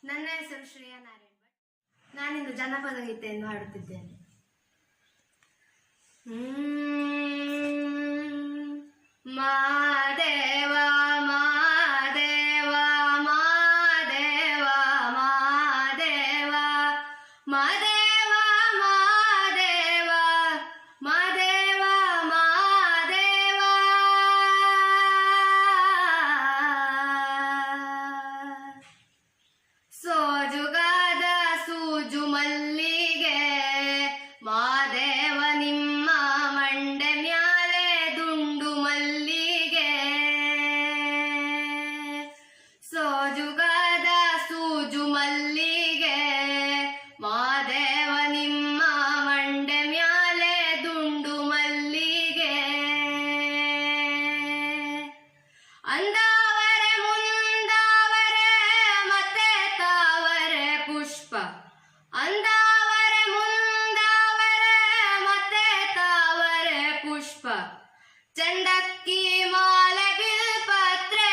ನನ್ನ ಹೆಸರು ಶ್ರೇಯಾ ನಾರಾಯಣ್ ಭಟ್. ನಾನಿಂದು ಜನಪದ ಗೀತೆಯನ್ನು ಹಾಡುತ್ತಿದ್ದೇನೆ. ಮಾದೇವ ಮಾದೇವ ಮಾದೇವ ಮಾದೇವ ಮಾದೇವ ಮಾದೇವ ಮಾದೇವ ಮಾದೇವ ಸೋಜುಗಾದ ಸೂಜು ಮಲ್ಲಿಗೆ ಮಾದೇವ ನಿಮ್ಮ ಮಂಡೆ ಮ್ಯಾಲೆ ದುಂಡು ಮಲ್ಲಿಗೆ ಸೋಜುಗಾದ ಸೂಜು ಮಲ್ಲಿಗೆ ಮಾದೇವ ನಿಮ್ಮ ಮಂಡೆ ಮ್ಯಾಲೆ ದುಂಡು ಮಲ್ಲಿಗೆ ಅಂದಾವರೆ ಮುಂದಾವರೆ ಮತ್ತೆ ತಾವರೆ ಪುಷ್ಪ ಅಂದಾವರೆ ಮುಂದಾವರೆ ಮತ್ತೆ ತಾವರೆ ಪುಷ್ಪ ಚಂದಕ್ಕಿ ಮಾಲೆ ಬಿಲ್ಪತ್ರೆ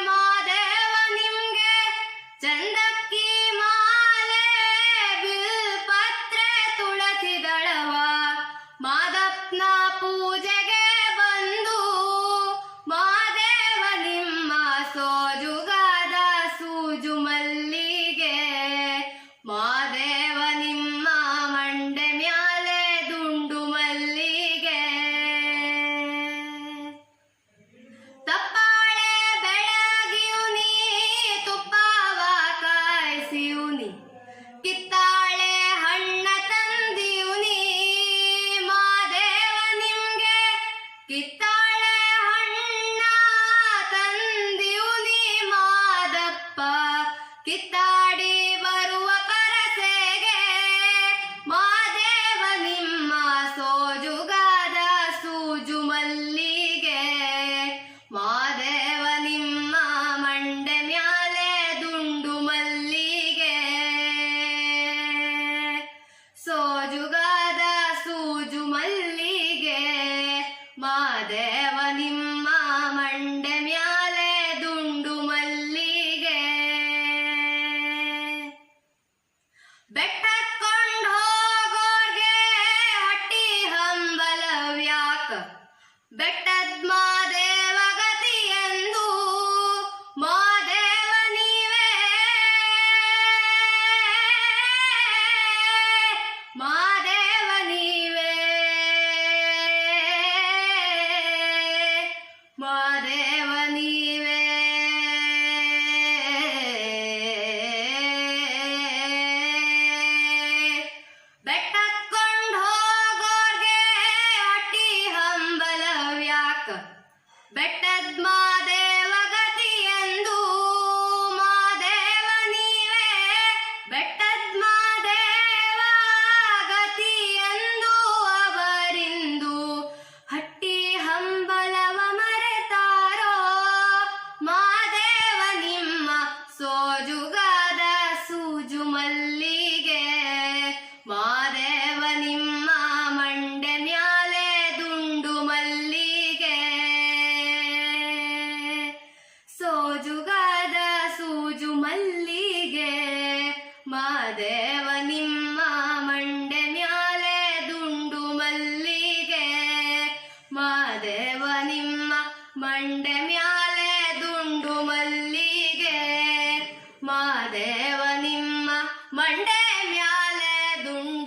ಮಾದೇವ ನಿಮ್ಗೆ ಚಂದಕ್ಕಿ ಮಾಲೆ ಬಿಲ್ಪತ್ರೆ ತುಳಸಿ ದಳವ ಮಾದಪ್ಪನ ಪೂಜೆಗೆ ಬಂದು ಮಾದೇವ ನಿಮ್ಮ ಸೋಜುಗಾದ ಸೂಜು ಮಲ್ಲಿಗೆ ಮಾದೇವ ನಿಮ್ಮ ಮಂಡೆ ಮ್ಯಾಲೆ ದುಂಡು ಮಲ್ಲಿಗೆ ತಪ್ಪಾಳೆ ಬೆಳಗಿಯುನಿ ತುಪ್ಪವ ಕಾಯಿಸಿಯುನಿ ಕಿತ್ತಾಳೆ ಹಣ್ಣ ತಂದಿಯುನಿ ಮಾದೇವ ನಿಮ್ಗೆ ಕಿತ್ತಾಳೆ ಹಣ್ಣ ತಂದಿಯುನಿ ಮಾದಪ್ಪ ಕಿತ್ತಾಡಿ ಬರುವ ಪರಸೆಗೆ ಮಾದೇವ ನಿಮ್ಮ ಸೋಜುಗಾದ ಸೂಜು ಮಲ್ಲಿಗೆ ಮಾದೇವ ನಿಮ್ಮ ಮಂಡೆ ಮ್ಯಾಲೆ ದುಂಡು ಮಲ್ಲಿಗೆ ಸೋಜುಗಾದ ಸೂಜು ಮಲ್ಲಿಗೆ ಮಾದೇವ ನಿಮ್ಮ ಮಂಡೆ ಮ್ಯಾಲೆ ದುಂಡು ಮಲ್ಲಿಗೆ ಬೆಟ್ಟಕ್ಕೊಂಡ್ ಹೋಗೋರ್ಗೆ ಹಟ್ಟಿ ಹಂಬಲವ್ಯಾಕ ಬೆಟ್ಟದ್ ಮಾದೇವ ಗತಿಯೆಂದು ಮಾದೇವ ನೀವೇ ಮಾದೇವ ನೀವೇ ಮಾದೇವ ನೀವೇ ಬೆಟ್ಟಕ್ಕೊಂಡ್ ಹೋಗೋರ್ಗೆ ಹಟ್ಟಿ ಹಂಬಲವ್ಯಾಕ ಬೆಟ್ಟದ್ ಮಾದೇವ ಗತಿಯೆಂದು ಮಾದೇವ ನೀವೇ ಬೆಟ್ಟದ್ ಮಾದೇವ ಗತಿಯೆಂದು ಅವರಿಂದು ಹಟ್ಟಿ ಹಂಬಲವ ಮರೆತಾರೋ ಮಾದೇವ ನಿಮ್ಮ ಸೋಜುಗಾದ ಸೂಜು ಮಲ್ಲಿಗೆ ಮಾದೇವ ನಿಮ್ಮ ಮಂಡೆ ಮ್ಯಾಲೆ ದುಂಡು ಮಲ್ಲಿಗೆ ಸೋಜುಗಾದ ಸೂಜು ಮಲ್ಲಿಗೆ ಮಾದೇವ ನಿಮ್ಮ ಮಂಡೆ ಮ್ಯಾಲೆ ದುಂಡು ಮಲ್ಲಿಗೆ ಮಾದೇವ ನಿಮ್ಮ ಮಂಡೆ ಮ್ಯಾಲೆ ದುಂಡು ಮಲ್ಲಿಗೆ ಮಾದೇವ ನಿಮ್ಮ ಮಂಡೆ ಮ್ಯಾಲೆ ದುಂಡು